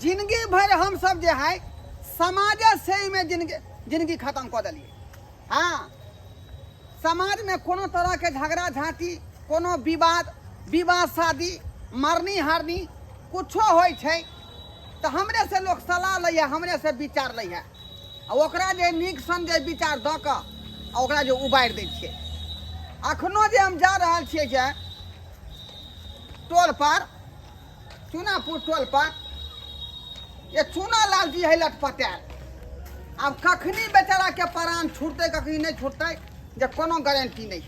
जिंदगी भर हम सब जो है समाज से में जिंदगी खत्म कर दिलिए। हाँ, समाज में कोनो तरह के झगड़ा झाँटी, कोनो विवाह शादी, मरनी हरनी कुछो होय छै तो हमरे से लोग सलाह लै, हमरे से विचार लै है, ओकरा जे नीक सन जे विचार द के ओकरा जे उबारि दै छियै। अखनो जे हम जा रहल छियै जे टोल पर, चूनापुर टोल पर, ये चूना लाल जी है लटपटायल। अब कखनी बेचारा के प्राण छूटते कखनी नहीं छूटते जे कोनो गारंटी नहीं।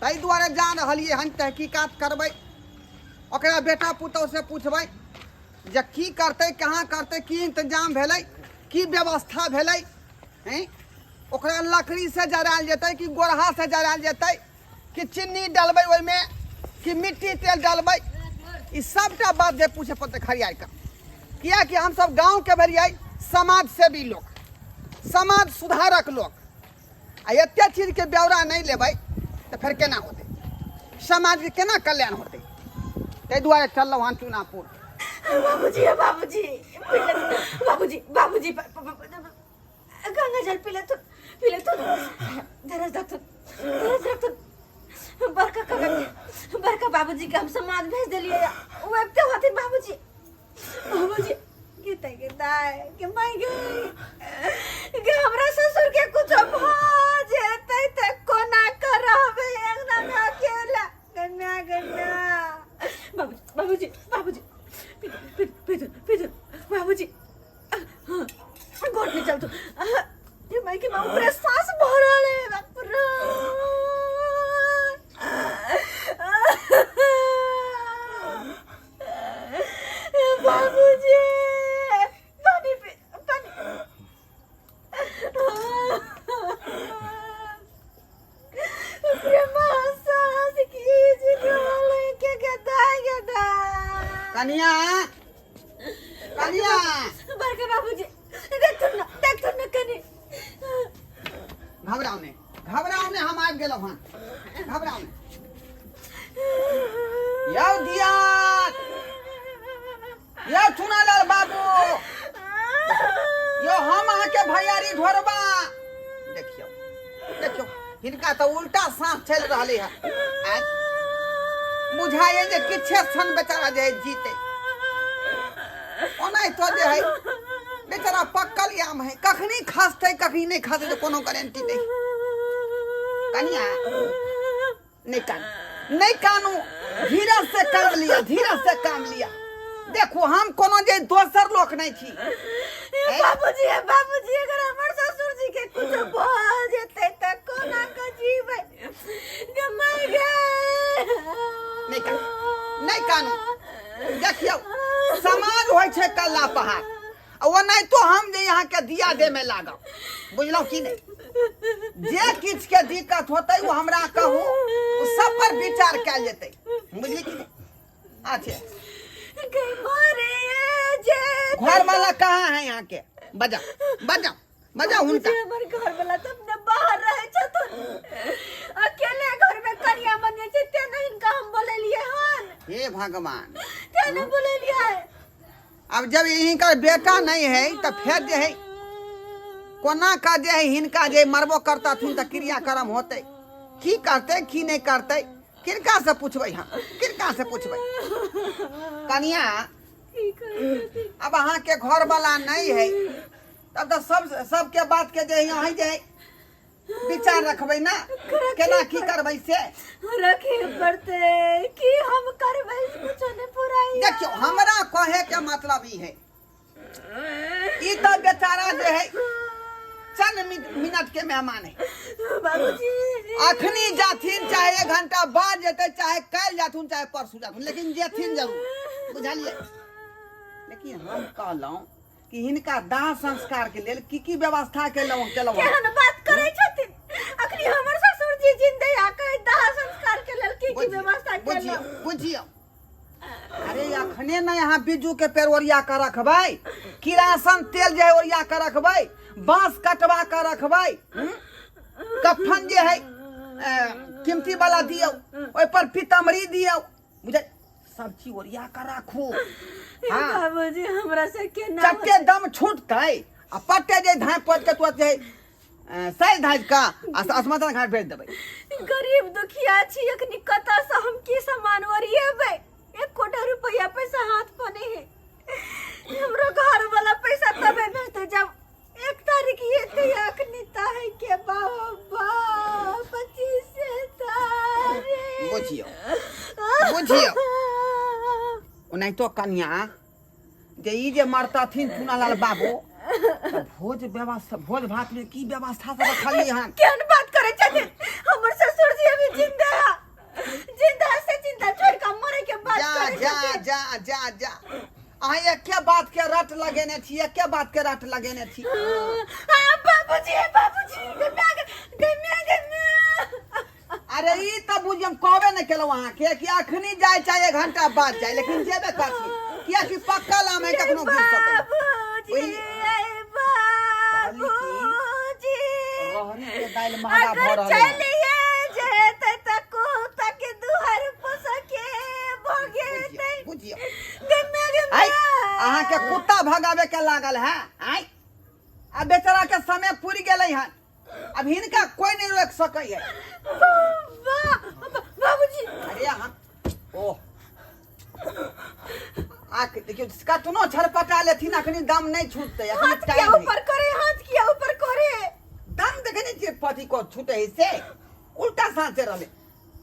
ताहि दुआरे जा रहिए हन, तहकीकात करबै, ओकरा बेटा पुतौह से पूछबै जे की करते, कहाँ करते, की इंतजाम भेलै, की व्यवस्था भेलै, हैं ओकरा लकड़ी से जरायल जेतै कि गोरहा से जरायल जेतै कि चीनी डालबै ओहिमे कि मिट्टी तेल डालबै, ई सबटा बात जे पूछे पड़तै खरियार के। किया कि हम सब गांव के भेलियै समाज सेवी लोग, समाज सुधारक लोग, आ एते चीज के ब्यौरा नहीं लेबै तो फिर केना होतै, समाज के केना कल्याण होतै। ताहि दुआरे चललहुँ हन चूनापुर। बाबूजी बाबूजी बाबूजी बाबूजी गंगा जल पीले तो धरस रख बड़का बाबूजी के हम समाज भेज दिलिए। वो अब तो होते बाबूजी के माई के हमरा ससुर के कुछ भ जेतै त कोना करबे एकदम अकेला गन्ना बाबूजी पीतू बाबूजी गोट में चल तू ये माई के मां पूरा सांस भरल है बापूरा। बाबूजी पानी प्रेमा सांस खींच रोले के गदा कनिया बड़का बाबूजी देख न कनी घबराओ ने हम आबि गेलहुँ हन, घबराओ ने। यौ दिया, यौ चुनालाल बाबू, यो हम अहाँके भैयारी ढोरबा। देखियो हिनका तो उल्टा सांस चल रही है। बुझाइए जे किछे क्षण बेचारा जे जीते, ओना तो जे है बेचारा पक्कल आम है, कखनी खसते कखनी नहीं खसते तो कोनो गारंटी नहीं। कनिया नहीं कानू, धीरज से काम लिया। देखो हम कोनो जे दोसर लोक नहीं छी। बाबूजी अगर हमर ससुर जी के कुछ भ जेतै त कोना के जीबै गमर गे। नहीं कानू, देखियो समाज होय छै कल्ला पहाड़, वो नहीं तो हम जे यहाँ के दिया दे में लागब, बुझलौ कि नहीं। जे किछ के दिक्कत होते वो हमरा कहू, वो सब पर विचार कैल जेतै, बुझली कि नहीं। अच्छा घर वाला कहाँ है यहाँ के? बजा हुनका। हमर घर वाला तो अपने बाहर रहे छथुन, अकेले घर में कनिया बनिए छै ते नहीं इनका हम बोलेलिए हन। हे भगवान, ते नहीं बोलेलिए। अब जब इनका बेटा नहीं है तो फिर जे है कोना का जे है हिनका जे मरबो करता थुन तो क्रियाक्रम होते, की करते की नहीं करते, किनका से पूछबै हम, किनका से पूछबै। कनिया अब अहाँ के घर वाला नहीं है तब तो सबके बात के जे यहाँ जे विचार रखबै ना, केना की करबै से रखे पड़ते कि हम करबै कुछ नहीं पुराई। देखियो हमरा कहे के मतलब ई है, ई तो बेचारा जे है चंद मिनट के मेहमान है। बाबूजी अखनी जाथिन, चाहे 1 घंटा बाद जेते, चाहे कल जाथुन, चाहे परसू जाथुन, लेकिन जेथिन जरूर, बुझलिए। लेकिन हम कहलहुँ कि हिनका दाह संस्कार के लेल की व्यवस्था केलहुँ। केहन बात करै छथिन, अखनी हमर ससुर जी जिंदे आके दाह संस्कार के लेल की व्यवस्था केलहुँ। बुझियो अरे अखने न यहाँ बिज्जू के पेड़ ओरिया कर रखबै, किरासन तेल जे है ओरिया कर रखबै, बांस कटवा कर रखबै, कफन जे है कीमती वाला दियो, ओहि पर पीतमरी दियो, बुझे सब चीज ओरिया कर राखू। ए हाँ बाबूजी हमरा से के ना चक्के दम छूटतै आ पट्टे जे धाय पट के तुरंत जे सही धाज का अस्मशान घाट भेज देबै। गरीब दुखिया छी अखनी कता से हम की सामान ओरिएबै। 1 कोटी रुपया पैसा हाथ पने है। हमरो घर वाला पैसा तबे भेजते जब 1 तारीख ये अखनी ताहे के बाबा 25 तारीख बुझियो ओनाहितो कन्या जे ई जे मरतथिन चुनालाल बाबू भोज व्यवस्था भोज भात में की व्यवस्था से रखलिए हन। केहन बात करे छथिन हमर ससुर जी अभी जिंदा से जिंदा छोड़ के मरे के बात करे छथिन। जा अहाँ एके बात के रट लगेने छी एके बात के रट लगेने छी। बाबूजी अरे ई त बुझियम कहबे न केलौ अहाँ के कि अखनी जाय चाहे 1 घंटा बाद जाय लेकिन जेबे करछी किया कि पक्का लाम है कखनो गिर सकै। बाबूजी रहरी के दाल महंगा भ रहल है। चलिए जेते तक तक दुहर पोसके भोगे बुझियो गमे आई अहाँ के कुत्ता भगावे के लागल है। आई आ बेचारा के समय पूरी गेलै हन अब हिनका कोई नहीं रोक सकै है। बाबूजी अरे हाँ ओह आख देखियो कतनो छरपटा लेथिन अखनी दम नहीं छूटते अखनी हाथ टाइम किया ऊपर करे हाथ किया ऊपर करे दम देखने जे पति को छूटे है से उल्टा सांचे रहले।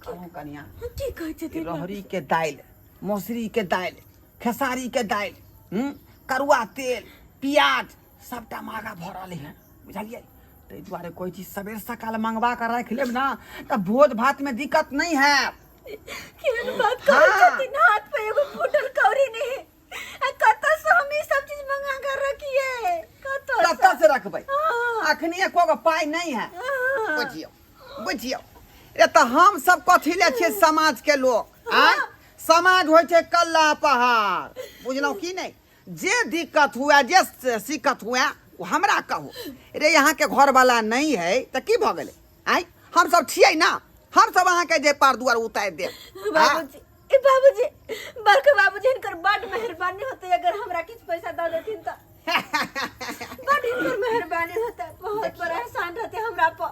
कहूं कन्या की कहै छथिन रहरी के दाल मौसरी के दाल खेसारी के दाल करुआ तेल प्याज सबटा महंगा भ रहले है बुझलिए। तै दुआरे कोई चीज सवेर सकाल मंगवा कर रख लेब ना त भोज भात में दिक्कत नहीं है। केहन बात कहै छथिन हाथ पे एगो फूटल कौड़ी नहीं कतऽ से हम ई सब चीज मंगा कर रखिए कतऽ से रखबै अखनी एको पाई नहीं है। बुझियो ए त हम सब कथी ले छियै समाज के लोग आ समाज होय छै कल्ला पहाड़ बुझलौ की नहीं। जे दिक्कत हुआ जे शिक्कत हुआ वो हमरा कहू रे यहाँ के घर वाला नहीं है त की भ गेलै। आई हम सब छियै ना हम सब अहाँ के जे पार दुआर उतार दे। बाबूजी बड़का बाबूजी इनकर बड़ मेहरबानी होते अगर हमरा कुछ पैसा दे देथिन त बड़ इनकर मेहरबानी होते बहुत बड़ा एहसान रहते हमरा पर।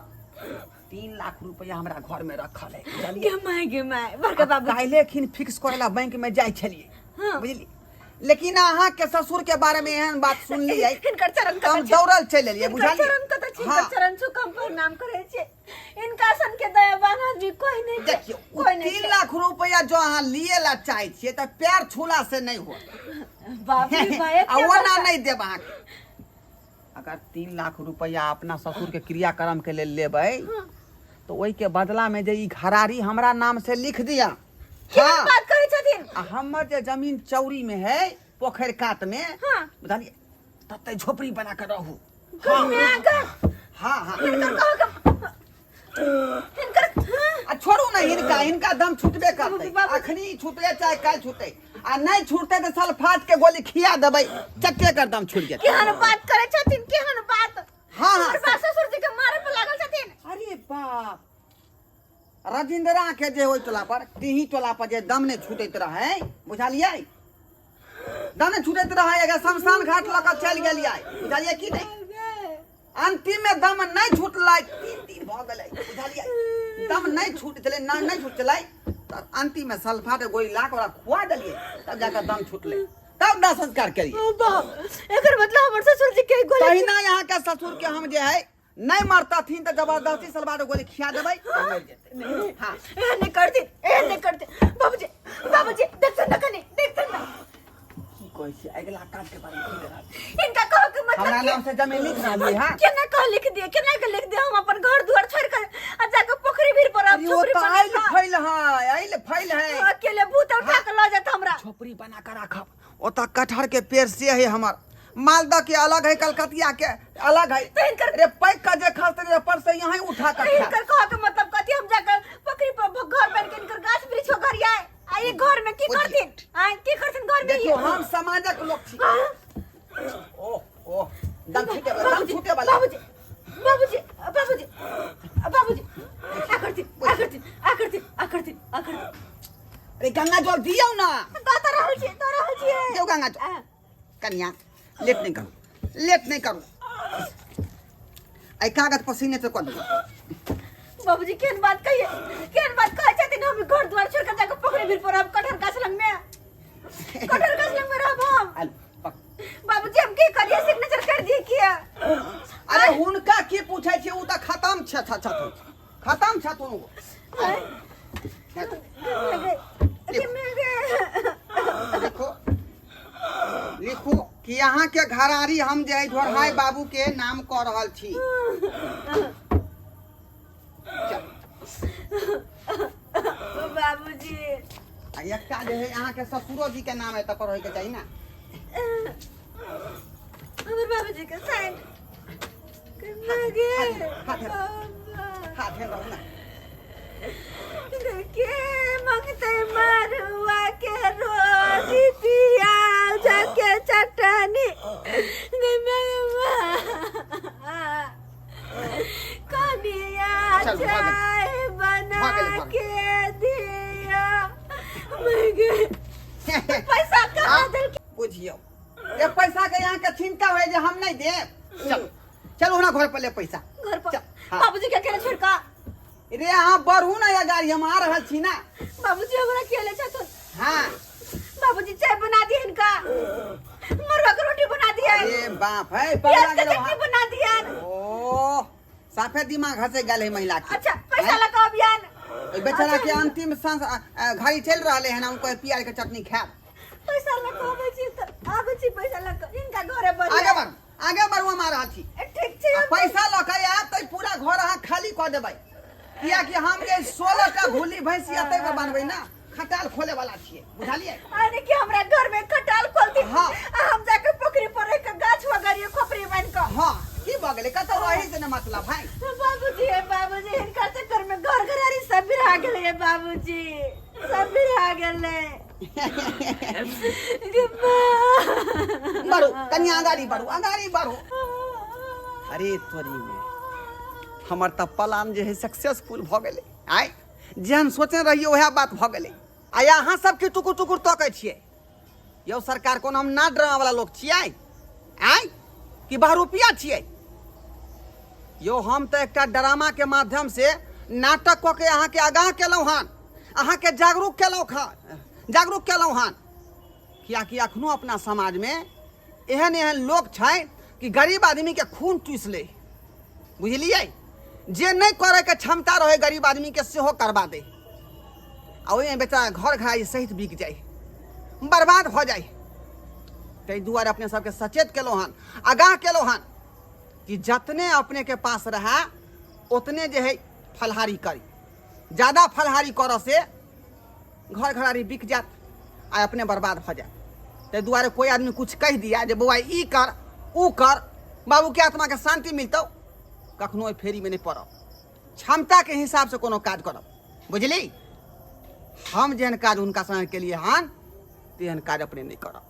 3 लाख रुपया हमरा घर में रखल है गे माय बड़का बाबू काल्हे खिन फिक्स करेला बैंक में जाय छलिए बुझली। लेकिन अहाँ के ससुर के बारे में एहन बात सुन लियै इनकर चरण हम दौड़ल चल एलियै बुझलिए। चरण कत छी चरण छुकम प्रणाम करे छे इनका सन के दयावान आदमी कोई नहीं देखियो 3 लाख रुपया जो अहाँ लिए ला चाहे छियै त पैर छूला से नहीं हो बाबू भाई ओना नहीं देब अहाँ के। अगर 3 लाख रुपया अपना ससुर के क्रियाक्रम के लेल लेबै तो ओई के बदला में जे ई घरारी हमरा नाम से लिख दिया। हाँ बात करे छथिन हमर जे जमीन चौरी में है पोखर कात में बुझलिए तते झोपड़ी बना के रहू। हाँ छोड़ू ना हिनका दम छूटबे करते अखनी छूटे चाहे काल छूटे आ नहीं छूटते तो सल्फात के गोली खिया देबै चक्के कर दम छूट जेतै। केहन बात करे छथिन केहन बात हाँ ससुर जी के मारे पे लागल छथिन। अरे बाप राजेंद्रा के जे होय टोला पर टीही टोला पर जे दम ने छूटैत रहे बुझलिए दम ने छूटैत रहे अगर शमशान घाट लग चल गेलिए बुझलिए की नहीं अंतिम में दम नहीं छूटलै 3 दिन भ गेलै बुझलिए दम नहीं छूटलै नहीं छूटलै त अंतिम में सल्फाट गोली ला के ओकरा खुआ देलिए तब जाकर दम छूटलै तब दाह संस्कार करिए। बाप एकर मतलब हमर ससुर जी के गोली तहिना यहाँ के ससुर के हम जे है नहीं मरतथिन तो जबरदस्ती सलवार गोली खिया देबै मर जेतै। हां एहने करते बाबूजी देखते न कनी देखते न की कहै छी अगला काम के बारे में की करब इनका कहो के मतलब हमरा नाम से जमीन लिख रहलिए। हां केना कह लिख दिए हम अपन घर दुआर छोड़ कर आ जाके पोखरी भीर पर अब झोपड़ी बना आइल फैल है अकेले भूत उठा के ल जात हमरा झोपड़ी बना के रखब ओता कटहर के पेड़ से है हमर मालदा के अलग है कलकतिया के अलग है रे पैक का जे खाते रे पर से यहीं उठा कर इनकर कह के मतलब कथि हम जाकर पोखरी पर घर बन के इनकर गाछ वृक्ष घर आए आ ये घर में की करथिन आ की करथिन घर में देखियो हम समाजक लोग छी। ओह दम छूटे वाला बाबूजी आ करथिन अरे गंगा जल दियो ना तो रहल छी देव गंगा जल कन्या लेट नहीं करू आई कागज पसीने से कर दो बाबूजी केन बात कहै छथिन हम घर द्वार छोड़ के जाके पोखरी भीर पर अब कटहर गाछ लंग में रहब हम बाबूजी हम की करिए सिग्नेचर कर दिए किया अरे हुनका की पूछै छी उ त खत्म छथुन लिखो कि यहाँ के घरारी हम जे ढोरहाई बाबू के नाम कह रहल छी बाबूजी एकटा जे है यहाँ के ससुरो जी के नाम है तब रहे के चाहिए ना हमर बाबूजी के साइन हाथ है ना के मंगते मरुआ के रोटी पियाल जाके चटनी कनिया चाय बना के दिया पैसा कहाँ दे बुझियो ये पैसा के यहाँ के चिंता है जे हम नहीं दे चलो हमरा घर पर ले पैसा घर पर बाबूजी के अकेले छोड़का रे हाँ बढ़ू ना या गाड़ी हम आ रहल छी ना बाबूजी हमरा अकेले छथुन हाँ बाबूजी चाय बना दिए इनका मरुआ के रोटी बना दिया ए बाप है प्याज के चटनी बना दिया ओ साफे दिमाग हंसे गल है महिला के अच्छा पैसा लगा अभियान बेचारा के अंतिम सांस घड़ी चल रहले है ना उनको प्याज के चटनी खाब पैसा लगा आबे छी पैसा लगा इनका घरे बन आगे बढ़ू हम आ रहल छी ठीक छै पैसा लके आब त पूरा घर अहाँ खाली क देबै किया कि हम जे 16 टा भूली भैंसी अतै में बनबै ना खटाल खोले वाला छियै बुझलियै अरे कि हमरा घर में खटाल खोलती हां हम जाके पोखरी पर रह के गाछ वगैरह खोपड़ी बन के हां की बगले कत रही से ना मतलब भाई बाबूजी इनका चक्कर में घर घरारी सब बिरा गेले है बाबूजी सब बिरा गेले बढ़ो कन्या आगाड़ी बढ़ो अरे तोरी में हमर त प्लान जे है सक्सेसफुल भ गेलै आइ जेहन सोचे रहिए वह बात भ गेलै आ अहाँ सबके टुकुर तकै छियै यौ सरकार कोन हम ना ड्रामा वाला लोग छियै आइ कि बहरूपिया छियै यो हम त एकटा ड्रामा के माध्यम से नाटक क के अहाँ के आगाह केलहुँ हन अहाँ के जागरूक केलहुँ हन कियाकि अखनो अपना समाज में एहन लोग छै कि गरीब आदमी के खून चूस ले बुझलिए जे नहीं करे के क्षमता रहे गरीब आदमी के सेहो करवा दे आ ओहि में बेचारा घर घराई सहित बिक जाए बर्बाद हो जाए ताहि दुआरे अपने सबके सचेत केलहुँ हन आगाह केलहुँ हन कि जतने अपने के पास रहा उतने जे है फलहारी करी ज्यादा फलहारी कर से घर घरारी बिक जात आ अपने बर्बाद हो जाए ताहि दुआरे कोई आदमी कुछ कह दिया जे बौआ ई कर ऊ कर बाबू के आत्मा के शांति मिलतौ कखनो फेरी में नहीं पड़ब क्षमता के हिसाब से कोनो काज करब बुझली हम जेहन काज उनका संग के लिए हन तेहन काज अपने नहीं करब